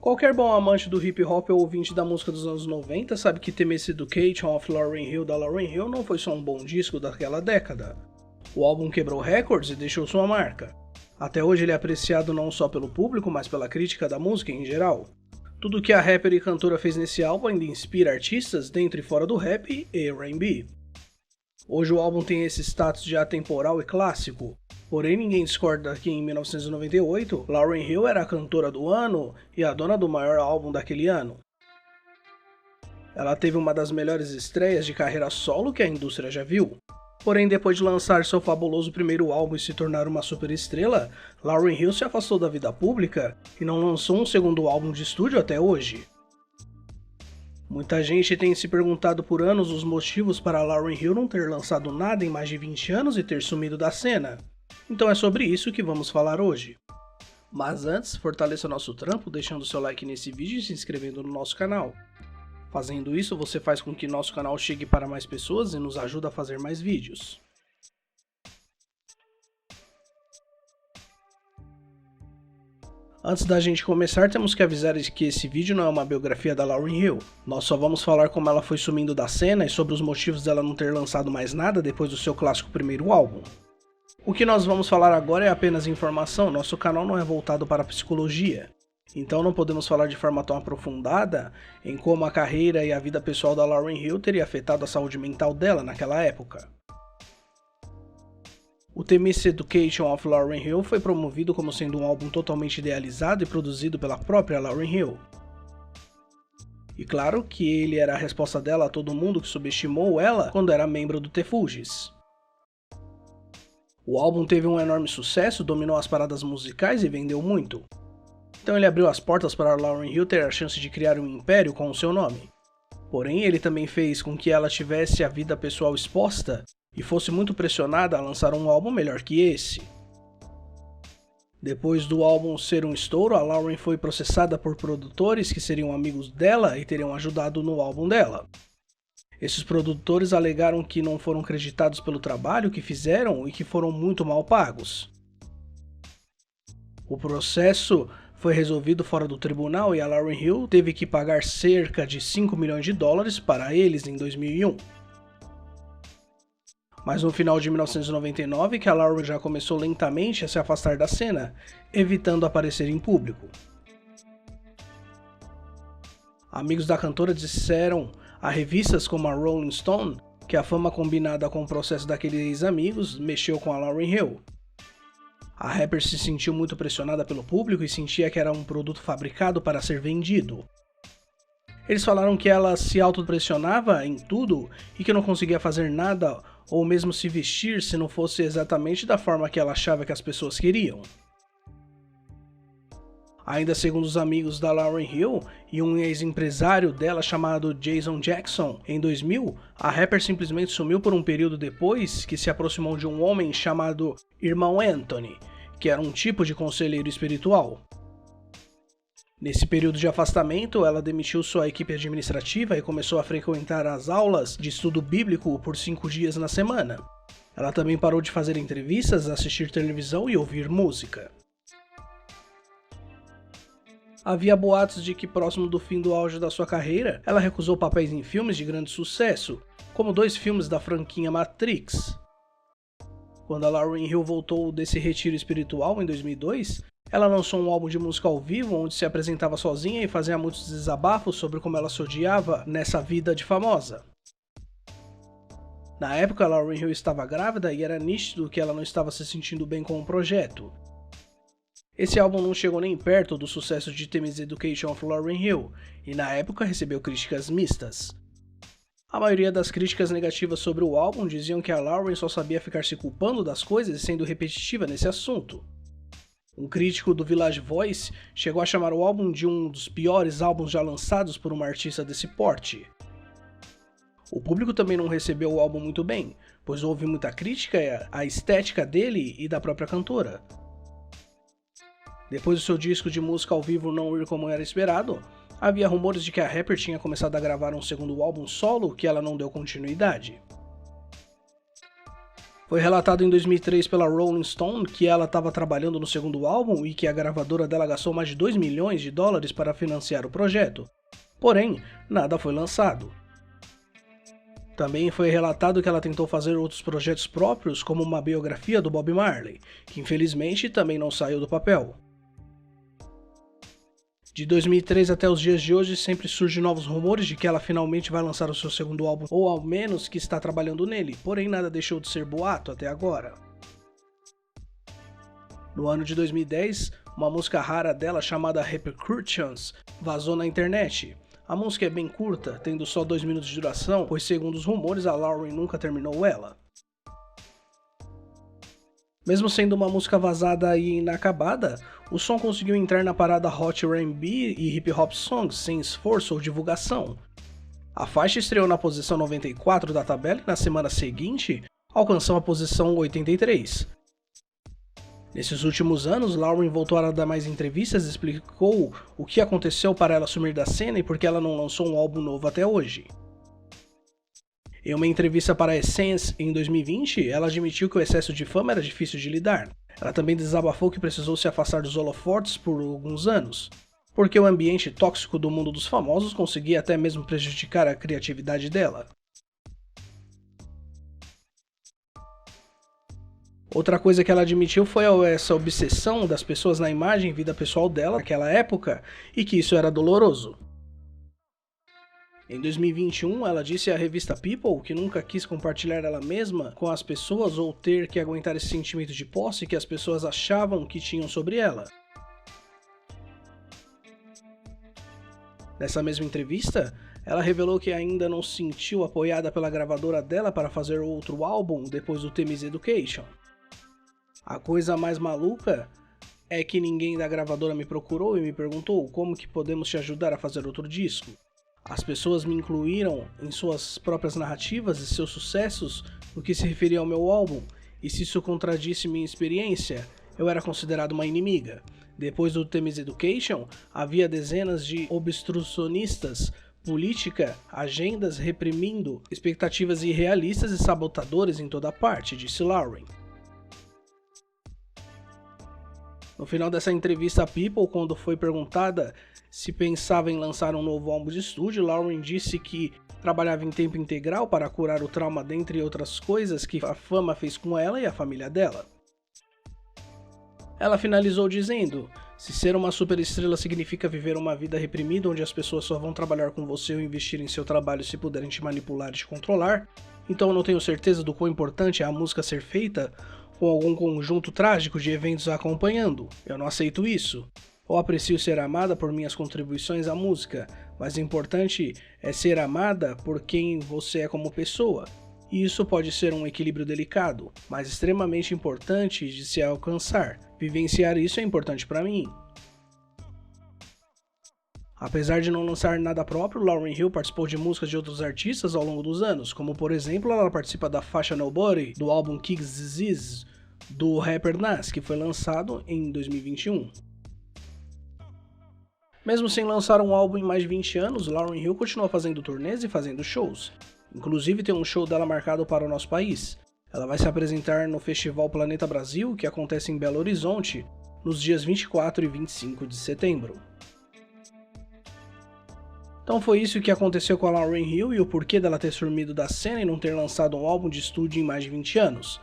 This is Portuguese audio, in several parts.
Qualquer bom amante do hip hop ou ouvinte da música dos anos 90 sabe que The Miseducation of Lauryn Hill da Lauryn Hill não foi só um bom disco daquela década. O álbum quebrou recordes e deixou sua marca. Até hoje ele é apreciado não só pelo público, mas pela crítica da música em geral. Tudo que a rapper e cantora fez nesse álbum ainda inspira artistas dentro e fora do rap e R&B. Hoje o álbum tem esse status de atemporal e clássico, porém ninguém discorda que em 1998, Lauryn Hill era a cantora do ano e a dona do maior álbum daquele ano. Ela teve uma das melhores estreias de carreira solo que a indústria já viu. Porém, depois de lançar seu fabuloso primeiro álbum e se tornar uma superestrela, Lauryn Hill se afastou da vida pública e não lançou um segundo álbum de estúdio até hoje. Muita gente tem se perguntado por anos os motivos para Lauryn Hill não ter lançado nada em mais de 20 anos e ter sumido da cena. Então é sobre isso que vamos falar hoje. Mas antes, fortaleça nosso trampo deixando seu like nesse vídeo e se inscrevendo no nosso canal. Fazendo isso, você faz com que nosso canal chegue para mais pessoas e nos ajuda a fazer mais vídeos. Antes da gente começar, temos que avisar que esse vídeo não é uma biografia da Lauryn Hill. Nós só vamos falar como ela foi sumindo da cena e sobre os motivos dela não ter lançado mais nada depois do seu clássico primeiro álbum. O que nós vamos falar agora é apenas informação, nosso canal não é voltado para a psicologia. Então não podemos falar de forma tão aprofundada em como a carreira e a vida pessoal da Lauryn Hill teria afetado a saúde mental dela naquela época. O The Miseducation of Lauryn Hill foi promovido como sendo um álbum totalmente idealizado e produzido pela própria Lauryn Hill. E claro que ele era a resposta dela a todo mundo que subestimou ela quando era membro do The Fugees. O álbum teve um enorme sucesso, dominou as paradas musicais e vendeu muito. Então ele abriu as portas para Lauryn Hill ter a chance de criar um império com o seu nome. Porém, ele também fez com que ela tivesse a vida pessoal exposta e fosse muito pressionada a lançar um álbum melhor que esse. Depois do álbum ser um estouro, a Lauryn foi processada por produtores que seriam amigos dela e teriam ajudado no álbum dela. Esses produtores alegaram que não foram creditados pelo trabalho que fizeram e que foram muito mal pagos. O processo foi resolvido fora do tribunal e a Lauryn Hill teve que pagar cerca de 5 milhões de dólares para eles em 2001. Mas no final de 1999 que a Lauryn já começou lentamente a se afastar da cena, evitando aparecer em público. Amigos da cantora disseram a revistas como a Rolling Stone que a fama combinada com o processo daqueles amigos mexeu com a Lauryn Hill. A rapper se sentiu muito pressionada pelo público e sentia que era um produto fabricado para ser vendido. Eles falaram que ela se autopressionava em tudo e que não conseguia fazer nada ou mesmo se vestir se não fosse exatamente da forma que ela achava que as pessoas queriam. Ainda segundo os amigos da Lauryn Hill e um ex-empresário dela chamado Jason Jackson, em 2000, a rapper simplesmente sumiu por um período depois que se aproximou de um homem chamado Irmão Anthony, que era um tipo de conselheiro espiritual. Nesse período de afastamento, ela demitiu sua equipe administrativa e começou a frequentar as aulas de estudo bíblico por 5 dias na semana. Ela também parou de fazer entrevistas, assistir televisão e ouvir música. Havia boatos de que próximo do fim do auge da sua carreira, ela recusou papéis em filmes de grande sucesso, como 2 filmes da franquia Matrix. Quando a Lauryn Hill voltou desse retiro espiritual em 2002, ela lançou um álbum de música ao vivo onde se apresentava sozinha e fazia muitos desabafos sobre como ela se odiava nessa vida de famosa. Na época, a Lauryn Hill estava grávida e era nítido que ela não estava se sentindo bem com o projeto. Esse álbum não chegou nem perto do sucesso de The Miseducation of Lauryn Hill, e na época recebeu críticas mistas. A maioria das críticas negativas sobre o álbum diziam que a Lauryn só sabia ficar se culpando das coisas e sendo repetitiva nesse assunto. Um crítico do Village Voice chegou a chamar o álbum de um dos piores álbuns já lançados por uma artista desse porte. O público também não recebeu o álbum muito bem, pois houve muita crítica à estética dele e da própria cantora. Depois do seu disco de música ao vivo não ir como era esperado, havia rumores de que a rapper tinha começado a gravar um segundo álbum solo que ela não deu continuidade. Foi relatado em 2003 pela Rolling Stone que ela estava trabalhando no segundo álbum e que a gravadora dela gastou mais de 2 milhões de dólares para financiar o projeto. Porém, nada foi lançado. Também foi relatado que ela tentou fazer outros projetos próprios, como uma biografia do Bob Marley, que infelizmente também não saiu do papel. De 2003 até os dias de hoje, sempre surgem novos rumores de que ela finalmente vai lançar o seu segundo álbum, ou ao menos que está trabalhando nele, porém nada deixou de ser boato até agora. No ano de 2010, uma música rara dela chamada Repercussions vazou na internet. A música é bem curta, tendo só 2 minutos de duração, pois segundo os rumores a Lauren nunca terminou ela. Mesmo sendo uma música vazada e inacabada, o som conseguiu entrar na parada Hot R&B e Hip Hop Songs sem esforço ou divulgação. A faixa estreou na posição 94 da tabela e na semana seguinte alcançou a posição 83. Nesses últimos anos, Lauren voltou a dar mais entrevistas e explicou o que aconteceu para ela sumir da cena e por que ela não lançou um álbum novo até hoje. Em uma entrevista para a Essence em 2020, ela admitiu que o excesso de fama era difícil de lidar. Ela também desabafou que precisou se afastar dos holofotes por alguns anos, porque o ambiente tóxico do mundo dos famosos conseguia até mesmo prejudicar a criatividade dela. Outra coisa que ela admitiu foi essa obsessão das pessoas na imagem e vida pessoal dela naquela época, e que isso era doloroso. Em 2021, ela disse à revista People que nunca quis compartilhar ela mesma com as pessoas ou ter que aguentar esse sentimento de posse que as pessoas achavam que tinham sobre ela. Nessa mesma entrevista, ela revelou que ainda não se sentiu apoiada pela gravadora dela para fazer outro álbum depois do The Miseducation. A coisa mais maluca é que ninguém da gravadora me procurou e me perguntou como que podemos te ajudar a fazer outro disco. As pessoas me incluíram em suas próprias narrativas e seus sucessos no que se referia ao meu álbum, e se isso contradisse minha experiência, eu era considerado uma inimiga. Depois do The Miseducation, havia dezenas de obstrucionistas, política, agendas reprimindo, expectativas irrealistas e sabotadores em toda parte, disse Lauren. No final dessa entrevista a People, quando foi perguntada se pensava em lançar um novo álbum de estúdio, Lauren disse que trabalhava em tempo integral para curar o trauma, dentre outras coisas que a fama fez com ela e a família dela. Ela finalizou dizendo: se ser uma superestrela significa viver uma vida reprimida onde as pessoas só vão trabalhar com você ou investir em seu trabalho se puderem te manipular e te controlar, então eu não tenho certeza do quão importante é a música ser feita com algum conjunto trágico de eventos acompanhando. Eu não aceito isso. Eu aprecio ser amada por minhas contribuições à música, mas o importante é ser amada por quem você é como pessoa. E isso pode ser um equilíbrio delicado, mas extremamente importante de se alcançar. Vivenciar isso é importante para mim. Apesar de não lançar nada próprio, Lauryn Hill participou de músicas de outros artistas ao longo dos anos, como por exemplo, ela participa da faixa Nobody, do álbum King's Disease, do rapper Nas, que foi lançado em 2021. Mesmo sem lançar um álbum em mais de 20 anos, Lauryn Hill continua fazendo turnês e fazendo shows. Inclusive tem um show dela marcado para o nosso país. Ela vai se apresentar no Festival Planeta Brasil, que acontece em Belo Horizonte, nos dias 24 e 25 de setembro. Então foi isso que aconteceu com a Lauryn Hill e o porquê dela ter sumido da cena e não ter lançado um álbum de estúdio em mais de 20 anos.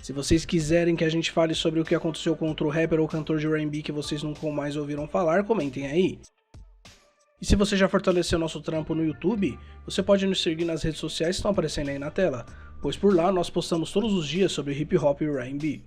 Se vocês quiserem que a gente fale sobre o que aconteceu com outro rapper ou cantor de R&B que vocês nunca mais ouviram falar, comentem aí. E se você já fortaleceu nosso trampo no YouTube, você pode nos seguir nas redes sociais que estão aparecendo aí na tela, pois por lá nós postamos todos os dias sobre hip hop e R&B.